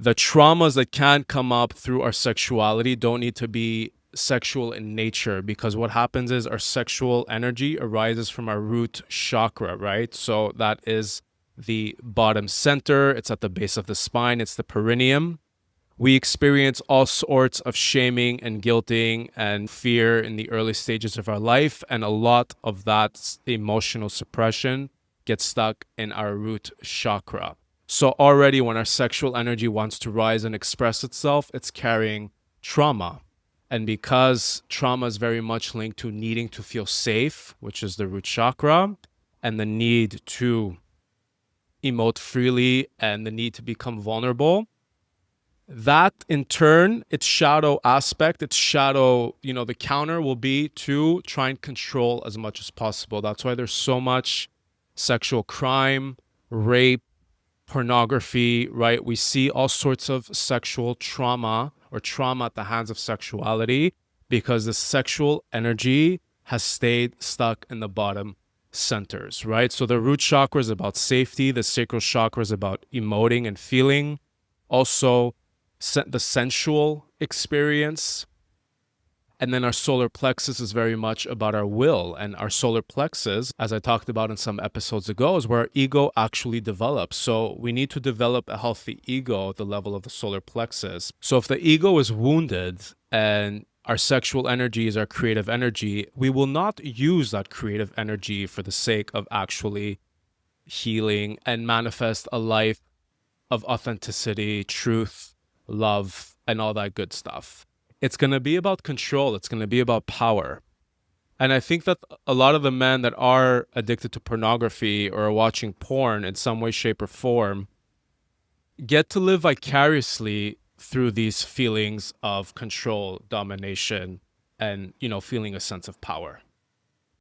The traumas that can come up through our sexuality don't need to be sexual in nature, because what happens is our sexual energy arises from our root chakra, right? So that is the bottom center. It's at the base of the spine. It's the perineum. We experience all sorts of shaming and guilting and fear in the early stages of our life, and a lot of that emotional suppression gets stuck in our root chakra. So already when our sexual energy wants to rise and express itself, it's carrying trauma. And because trauma is very much linked to needing to feel safe, which is the root chakra, and the need to emote freely and the need to become vulnerable, that in turn, its shadow aspect, its shadow, the counter will be to try and control as much as possible. That's why there's so much sexual crime, rape, pornography, right? We see all sorts of sexual trauma or trauma at the hands of sexuality, because the sexual energy has stayed stuck in the bottom centers, right? So the root chakra is about safety. The sacral chakra is about emoting and feeling. Also, the sensual experience. And then our solar plexus is very much about our will. And our solar plexus, as I talked about in some episodes ago, is where our ego actually develops. So we need to develop a healthy ego at the level of the solar plexus. So if the ego is wounded and our sexual energy is our creative energy, we will not use that creative energy for the sake of actually healing and manifest a life of authenticity, truth, love, and all that good stuff. It's going to be about control. It's going to be about power. And I think that a lot of the men that are addicted to pornography or are watching porn in some way, shape, or form get to live vicariously through these feelings of control, domination, and, feeling a sense of power.